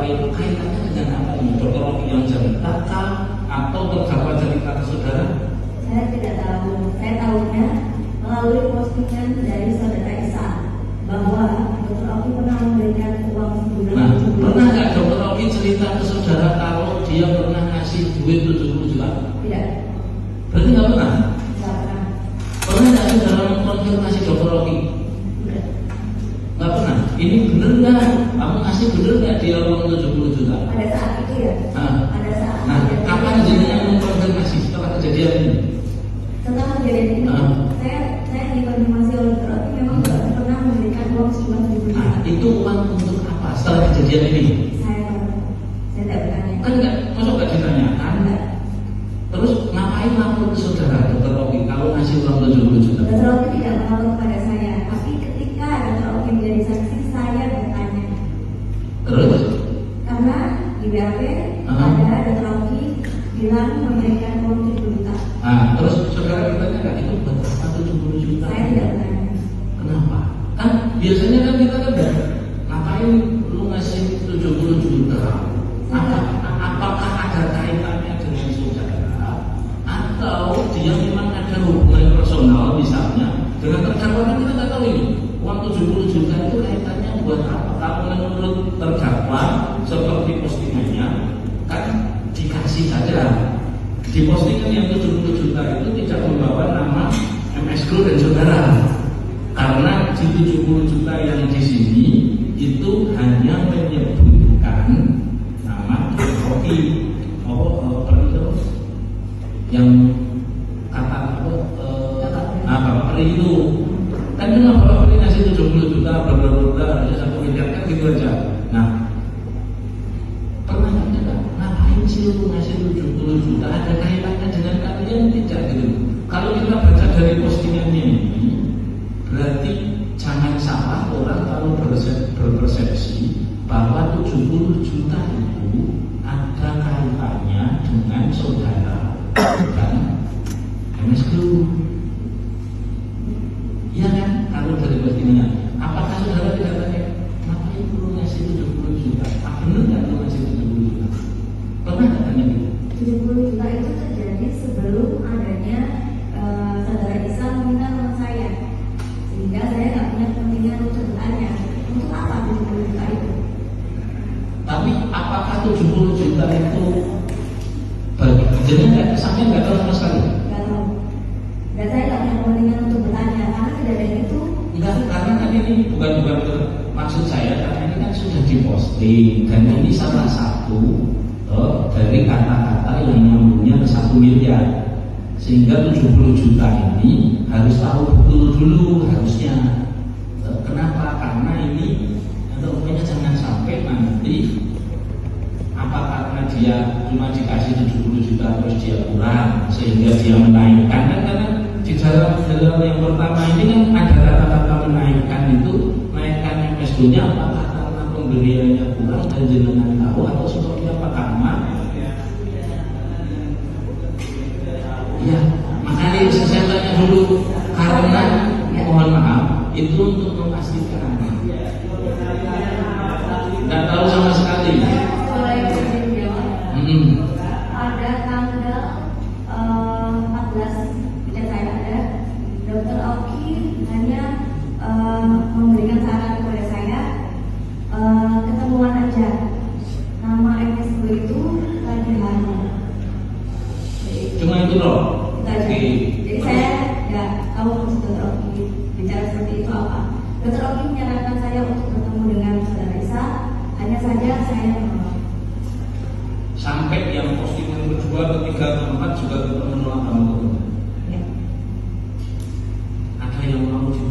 saudara itu kaitannya dengan apa ini? Dokter Rocky yang cerita atau terdakwa cerita ke saudara? Saya tidak tahu. Saya tahunya melalui postingan dari saudara Isa bahwa Dokter Rocky pernah memberikan uang sejumlah. Nah, pernah nggak Dokter Rocky cerita ke saudara kalau dia pernah ngasih duit 70 juta? Tidak. Berarti nggak pernah? Tidak pernah. Pernah nggak saudara mengkonfirmasi Dokter Rocky? Tidak. Nggak pernah. Ini bener nggak? Kamu ngasih bener nggak dia uang 70 juta? Pada saat itu ya. Pada saat. Nah, kapan jenengan mengkonfirmasi setelah kejadian ini? Setelah kejadian ini, saya dikonfirmasi oleh Dokter Rocky memang tidak pernah memberikan uang sejumlah 70 juta. Nah, itu uang untuk apa setelah kejadian ini? Saya tidak bertanya. Kan nggak, masuk nggak ditanyakan? Terus ngapain lapor ke saudara Dokter Rocky kalau ngasih uang 70 juta? Dokter Rocky tidak melapor kepada saya, tapi ketika Dokter Rocky menjadi saksi, saya bertanya. Terus? Karena di BAP ada Dokter Rocky bilang memberikan uang 70 juta. Nah, terus saudara bertanya nggak itu buat apa 70 juta? Saya tidak bertanya. Kenapa? Kan biasanya kan kita kan ngapain lu ngasih 70 juta? Apakah ada kaitannya dengan saudara? Atau dia memang ada hubungan personal misalnya dengan terdakwa? Kan kita nggak tahu ini uang 70 juta itu kaitannya buat apa? Kalau menurut terdakwa seperti postingannya kan dikasih saja. Di postingan yang 70 juta itu tidak membawa nama MS Group dan saudara. Karena di 70 juta yang di sini itu hanya menyebutkan nama Rocky. Yang kata Bapak Peri itu kan cuma Bapak Peri ngasih 70 juta bla 1 miliar kan gitu aja. Nah, pernah nggak ngapain sih lu ngasih 70 juta? Ada kaitannya dengan kalian tidak gitu? Kalau kita baca dari postingannya ini, berarti jangan salah orang kalau berpersepsi bahwa 70 juta itu ada kaitannya dengan saudara dan MS Group. Iya kan? Kalau dari postingannya, apakah saudara tidak tanya ngapain perlu ngasih 70 juta? Benar nggak perlu ngasih 70 juta? Pernah nggak tanya gitu? 70 juta itu terjadi sebelum adanya saudara Isa meminta uang saya, sehingga saya nggak punya kepentingan untuk bertanya untuk apa 70 juta itu. Tapi apakah 70 juta itu jadi sampai nggak tahu sama sekali? Nggak tahu. Dan saya nggak punya kepentingan untuk bertanya karena kejadian itu. Enggak, karena kan ini bukan maksud saya, karena ini kan sudah diposting dan ini salah satu dari kata-kata yang nyambungnya ke 1 miliar, sehingga 70 juta ini harus tahu betul dulu harusnya. Kenapa? Karena ini pokoknya jangan sampai nanti apa karena dia cuma dikasih 70 juta terus dia kurang sehingga dia menaikkan. Kan karena di dalam yang pertama ini kan ada kata-kata menaikkan itu, naikkan MSG-nya apakah karena pembeliannya kurang dan jenengan tahu atau seperti apa? Karena ya makanya saya tanya dulu, karena mohon maaf itu untuk memastikan nggak tahu sama sekali. Ada tanggal 14 tidak saya ada Dokter Oki hanya memberikan saran kepada saya ketemuan aja, nama MSG itu lagi hamil. Cuma itu loh. Jadi saya nggak tahu maksud Dokter Oki bicara seperti itu apa. Dokter Oki menyarankan saya untuk bertemu dengan saudara Isa, hanya saja saya menolak. Sampai yang postingan kedua, ketiga, keempat juga ketemu